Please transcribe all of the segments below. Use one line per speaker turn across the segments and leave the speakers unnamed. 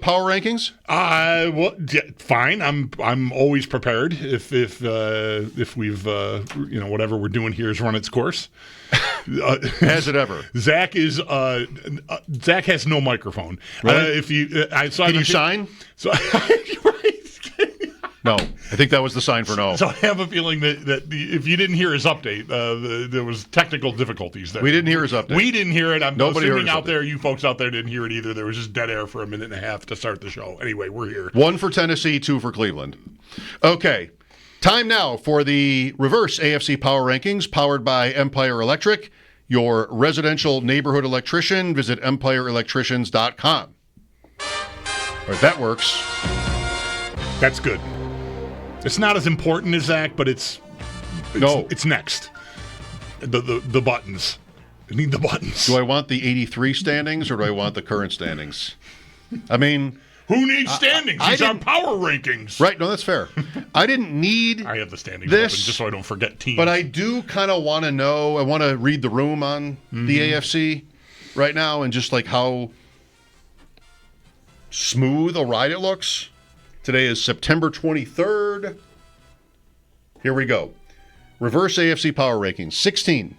power rankings?
Well, fine. I'm always prepared if we've whatever we're doing here has run its course.
Has it ever?
Zach has no microphone.
Really?
Can
you sign?
So
No, I think that was the sign for no.
So I have a feeling that if you didn't hear his update, there was technical difficulties there.
We didn't hear his update.
We didn't hear it. I'm
Nobody
assuming
heard his
out
update.
there, you folks out there didn't hear it either. There was just dead air for a minute and a half to start the show. Anyway, we're here.
1 for Tennessee, 2 for Cleveland. Okay, time now for the Reverse AFC Power Rankings, powered by Empire Electric, your residential neighborhood electrician. Visit EmpireElectricians.com. All right, that works.
That's good. It's not as important as Zach, but it's next. The buttons. I need the buttons.
Do I want the 83 standings or do I want the current standings? I mean,
who needs standings? These are power rankings.
Right, no, that's fair. I didn't need
I have the standings
this,
open just so I don't forget teams.
but I do kind of want to know, I want to read the room on the AFC right now and just like how smooth a ride it looks. Today is September 23rd. Here we go. Reverse AFC Power Rankings, 16.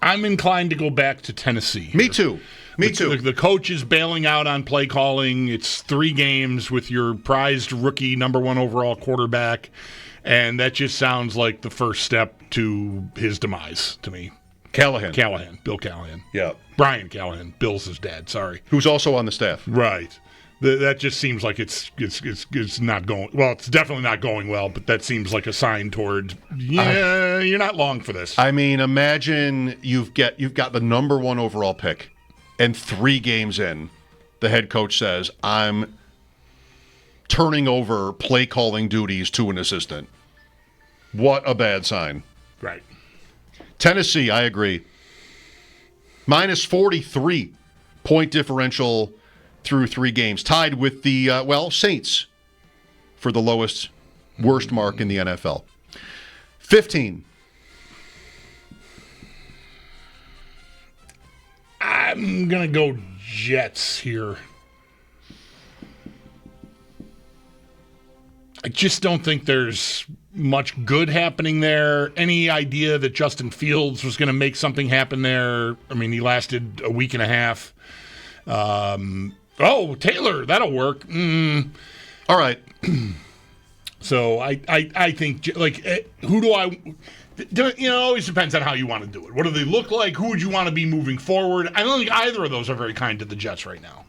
I'm inclined to go back to Tennessee.
Me too.
The coach is bailing out on play calling. It's 3 games with your prized rookie number 1 overall quarterback, and that just sounds like the first step to his demise to me. Bill Callahan.
Yeah.
Brian Callahan. Bill's his dad. Sorry.
Who's also on the staff.
Right. That just seems like it's not going well. It's definitely not going well, but that seems like a sign toward you're not long for this.
I mean, imagine you've got the number 1 overall pick, and 3 games in, the head coach says, "I'm turning over play calling duties to an assistant." What a bad sign.
Right.
Tennessee, I agree. Minus 43 point differential through 3 games, tied with the Saints for the worst mark in the NFL. 15.
I'm gonna go Jets here. I just don't think there's much good happening there. Any idea that Justin Fields was going to make something happen there? I mean, he lasted a week and a half. Taylor, that'll work.
All right.
So I think, who do I... it always depends on how you want to do it. What do they look like? Who would you want to be moving forward? I don't think either of those are very kind to the Jets right now.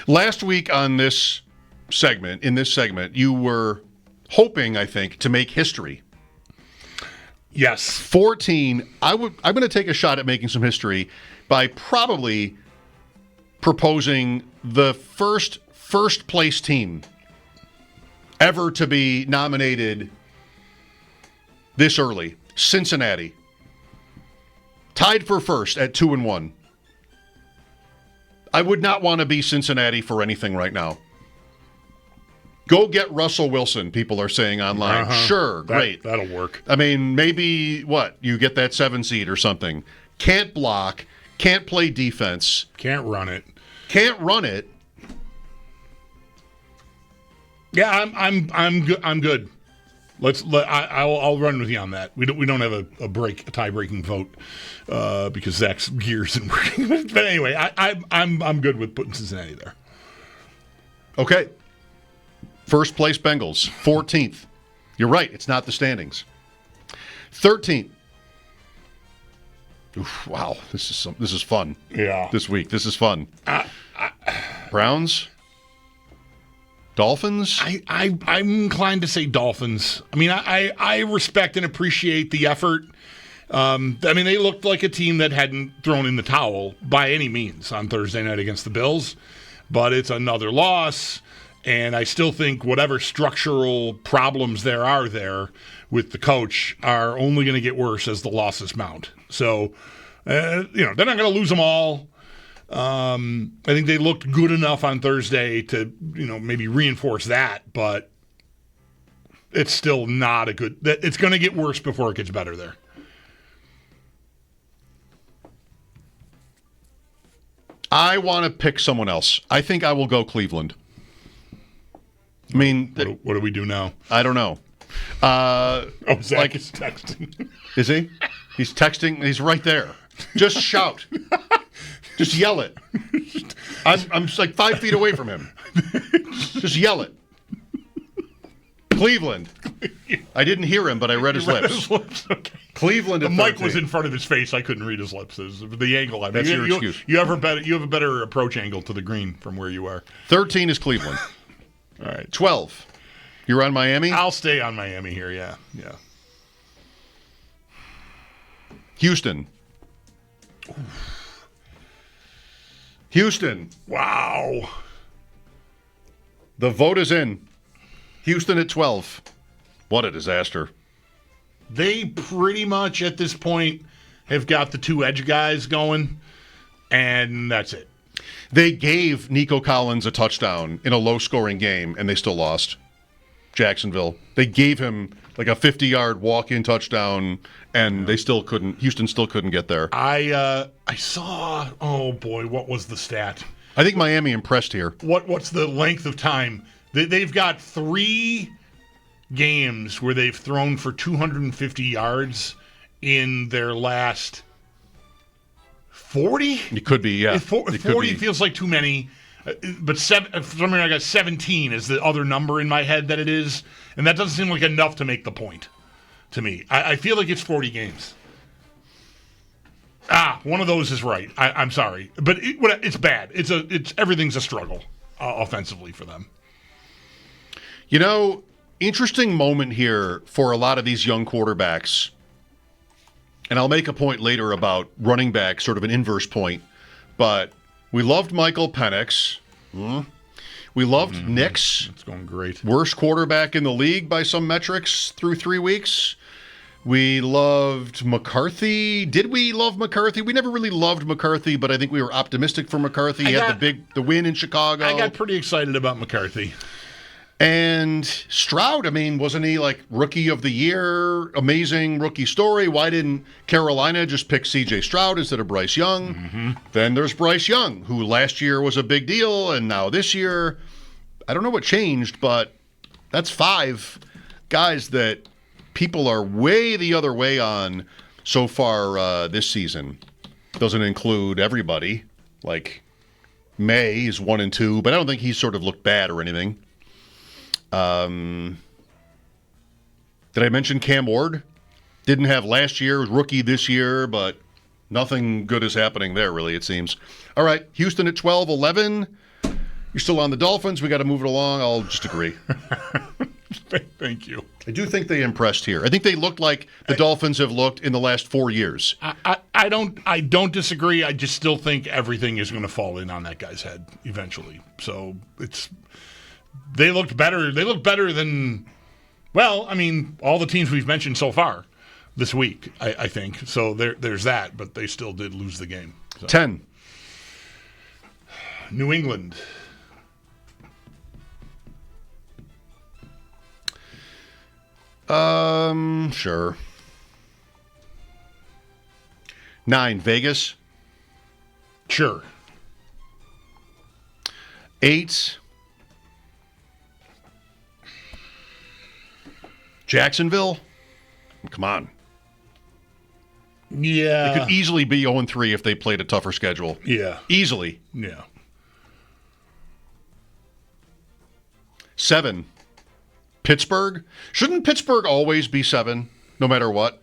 Last week in this segment, you were hoping, I think, to make history.
Yes.
14. I'm going to take a shot at making some history by probably proposing the first place team ever to be nominated this early. Cincinnati. Tied for first at 2-1. I would not want to be Cincinnati for anything right now. Go get Russell Wilson, people are saying online. Sure, great.
That'll work.
I mean, maybe, you get that 7 seed or something. Can't block, can't play defense.
Can't run it. Yeah, I'm good. I'm good. I'll run with you on that. We don't have a tie-breaking vote because Zach's gears and working. But anyway, I'm good with putting Cincinnati there.
Okay. First place Bengals, 14th. You're right, it's not the standings. 13th. Oof, wow, this is fun.
Yeah.
This week, this is fun. Browns? Dolphins?
I'm inclined to say Dolphins. I mean, I respect and appreciate the effort. They looked like a team that hadn't thrown in the towel by any means on Thursday night against the Bills, but it's another loss. And I still think whatever structural problems there are there with the coach are only going to get worse as the losses mount. So, they're not going to lose them all. I think they looked good enough on Thursday to, maybe reinforce that, but it's still not a good. It's going to get worse before it gets better there.
I want to pick someone else. I think I will go Cleveland. I mean,
what do we do now?
I don't know.
Zach is texting.
Is he? He's texting. He's right there. Just shout. Just yell it. I'm just like 5 feet away from him. Just yell it. Cleveland. I didn't hear him, but I read his lips.
Okay.
Cleveland.
The mic was in front of his face. I couldn't read his lips. The angle. I mean,
That's your excuse.
You have a better approach angle to the green from where you are.
13 is Cleveland.
All right.
12. You're on Miami?
I'll stay on Miami here. Yeah.
Houston. Houston.
Wow.
The vote is in. Houston at 12. What a disaster.
They pretty much at this point have got the two edge guys going, and that's it.
They gave Nico Collins a touchdown in a low-scoring game, and they still lost. Jacksonville. They gave him like a 50-yard walk-in touchdown, and they still couldn't. Houston still couldn't get there.
I saw. Oh boy, what was the stat?
I think Miami impressed here.
What's the length of time? They've got 3 games where they've thrown for 250 yards in their last 40.
It could be, yeah.
40 feels like too many. But for some reason I got 17 is the other number in my head that it is, and that doesn't seem like enough to make the point to me. I feel like it's 40 games. One of those is right. I'm sorry, but it's bad. It's everything's a struggle offensively for them.
You know, interesting moment here for a lot of these young quarterbacks, and I'll make a point later about running back, sort of an inverse point, but we loved Michael Penix. We loved Nix.
It's going great.
Worst quarterback in the league by some metrics through 3 weeks. We loved McCarthy. Did we love McCarthy? We never really loved McCarthy, but I think we were optimistic for McCarthy. He had the win in Chicago.
I got pretty excited about McCarthy.
And Stroud, I mean, wasn't he like rookie of the year? Amazing rookie story. Why didn't Carolina just pick C.J. Stroud instead of Bryce Young? Then there's Bryce Young, who last year was a big deal, and now this year, I don't know what changed, but that's 5 guys that people are way the other way on so far this season. Doesn't include everybody. Like May is 1 and 2, but I don't think he's sort of looked bad or anything. Did I mention Cam Ward? Didn't have last year, was rookie this year, but nothing good is happening there, really, it seems. All right, Houston at 12, 11. You're still on the Dolphins. We got to move it along. I'll just agree.
Thank you.
I do think they impressed here. I think they looked like the Dolphins have looked in the last 4 years.
I don't disagree. I just still think everything is going to fall in on that guy's head eventually. So they looked better. They looked better than, well, I mean, all the teams we've mentioned so far this week, I think. So there's that, but they still did lose the game. So.
10.
New England.
Sure. 9, Vegas.
Sure.
8, Jacksonville. Come on.
Yeah.
They could easily be 0-3 if they played a tougher schedule.
Yeah.
Easily.
Yeah.
7, Pittsburgh. Shouldn't Pittsburgh always be 7, no matter what?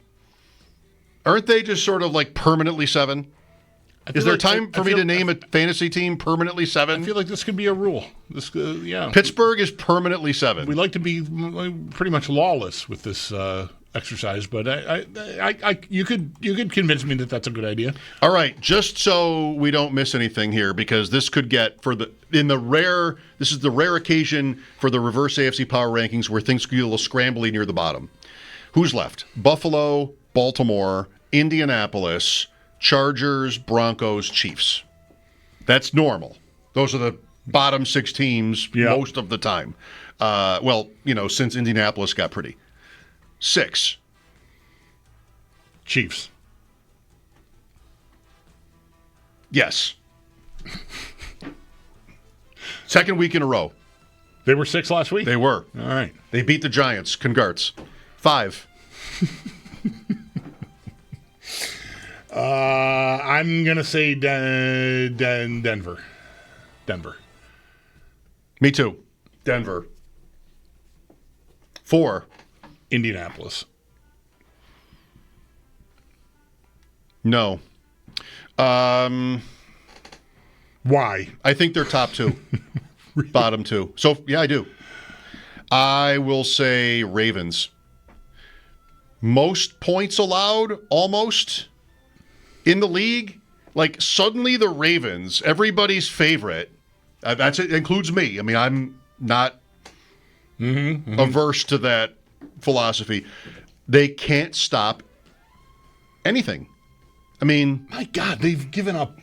Aren't they just sort of like permanently 7? Is there time for me to name a fantasy team permanently 7?
I feel like this could be a rule. Yeah.
Pittsburgh is permanently 7.
We like to be pretty much lawless with this exercise, but you could convince me that that's a good idea.
All right, just so we don't miss anything here, because this could get this is the rare occasion for the reverse AFC power rankings where things could get a little scrambly near the bottom. Who's left? Buffalo, Baltimore, Indianapolis, Chargers, Broncos, Chiefs. That's normal. Those are the bottom 6 teams most of the time. Since Indianapolis got pretty. 6.
Chiefs.
Yes. Second week in a row.
They were 6 last week?
They were.
All right.
They beat the Giants. Congrats. 5.
I'm going to say Denver. Denver.
Me too. Denver. 4.
Indianapolis.
No.
Why?
I think they're top 2. Really? Bottom 2. So, yeah, I do. I will say Ravens. Most points allowed, almost, in the league. Like, suddenly the Ravens, everybody's favorite, it includes me. I mean, I'm not averse to that philosophy. They can't stop anything. I mean,
my God, they've given up.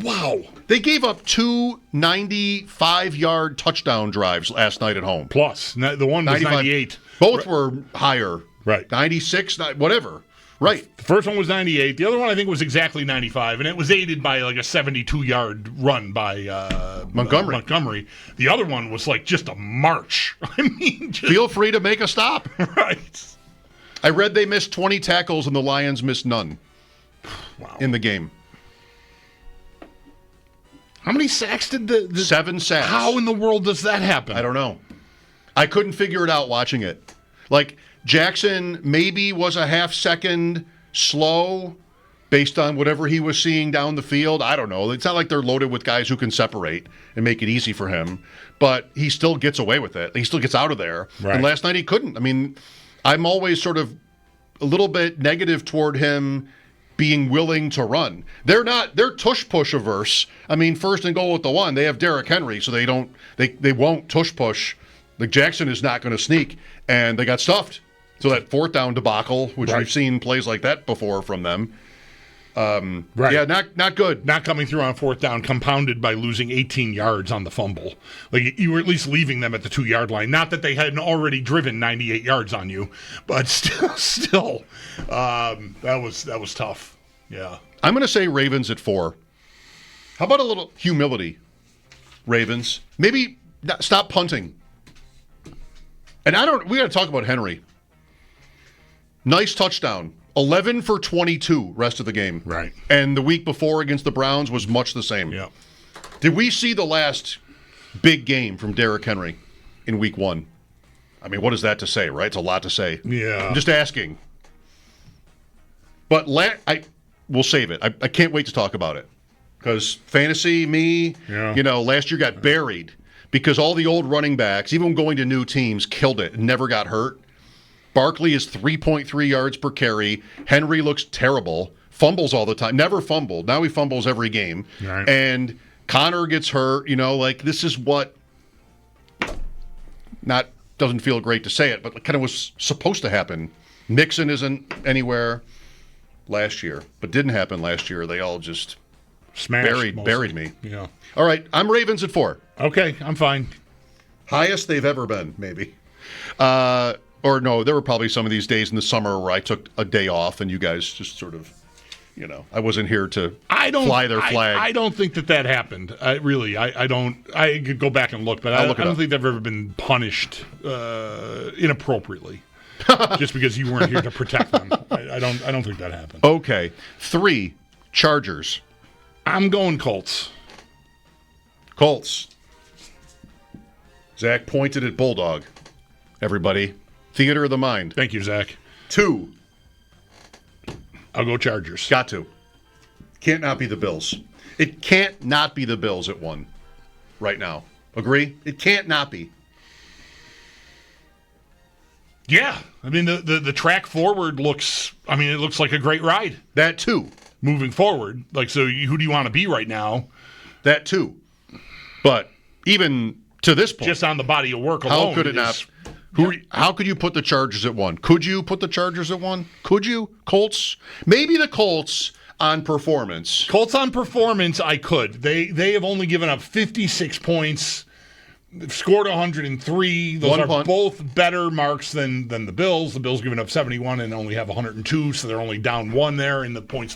Wow.
They gave up 2 95-yard touchdown drives last night at home.
Plus, the one was 98.
Both were higher.
Right.
96, whatever. Right.
The first one was 98. The other one, I think, was exactly 95, and it was aided by like a 72-yard run by Montgomery. The other one was like just a march. I mean,
feel free to make a stop.
Right.
I read they missed 20 tackles and the Lions missed none in the game.
How many sacks did
7 sacks.
How in the world does that happen?
I don't know. I couldn't figure it out watching it. Like, Jackson maybe was a half second slow based on whatever he was seeing down the field. I don't know. It's not like they're loaded with guys who can separate and make it easy for him, but he still gets away with it. He still gets out of there. Right. And last night he couldn't. I mean, I'm always sort of a little bit negative toward him being willing to run. They're tush push averse. I mean, first and goal at the 1, they have Derrick Henry, so they won't tush push. Like, Jackson is not going to sneak, and they got stuffed. So that 4th down debacle, which we've seen plays like that before from them. Right. Yeah, not good.
Not coming through on 4th down, compounded by losing 18 yards on the fumble. Like, you were at least leaving them at the 2-yard line. Not that they hadn't already driven 98 yards on you, but still, that was tough. Yeah.
I'm going to say Ravens at 4. How about a little humility, Ravens? Maybe stop punting. And we got to talk about Henry. Nice touchdown. 11 for 22 rest of the game.
Right.
And the week before against the Browns was much the same.
Yeah.
Did we see the last big game from Derrick Henry in week 1? I mean, what is that to say, right? It's a lot to say.
Yeah.
I'm just asking. But we'll save it. I can't wait to talk about it. Because fantasy, last year got buried because all the old running backs, even going to new teams, killed it and never got hurt. Barkley is 3.3 yards per carry. Henry looks terrible. Fumbles all the time. Never fumbled. Now he fumbles every game.
Right.
And Connor gets hurt. This is what doesn't feel great to say it, but kind of was supposed to happen. Mixon isn't anywhere last year, but didn't happen last year. They all just buried me.
Yeah.
All right, I'm Ravens at 4.
Okay, I'm fine.
Highest they've ever been, maybe. Or no, there were probably some of these days in the summer where I took a day off and you guys just sort of, I wasn't here to fly their flag.
I don't think that happened. I don't. I could go back and look, but I don't think they've ever been punished inappropriately just because you weren't here to protect them. I don't think that happened.
Okay. 3, Chargers.
I'm going Colts.
Zach pointed at Bulldog. Everybody. Theater of the mind.
Thank you, Zach.
2.
I'll go Chargers.
Got to. Can't not be the Bills. It can't not be the Bills at 1 right now. Agree? It can't not be.
Yeah. I mean, the track forward looks like a great ride.
That too.
Moving forward. So who do you want to be right now?
That too. But even to this point.
Just on the body of work alone.
How could it not? How could you put the Chargers at 1? Could you put the Chargers at 1? Could you? Colts? Maybe the Colts on performance.
Colts on performance, I could. They have only given up 56 points. They've scored 103. Those are both better marks than the Bills. The Bills giving up 71 and only have 102, so they're only down 1 there in the points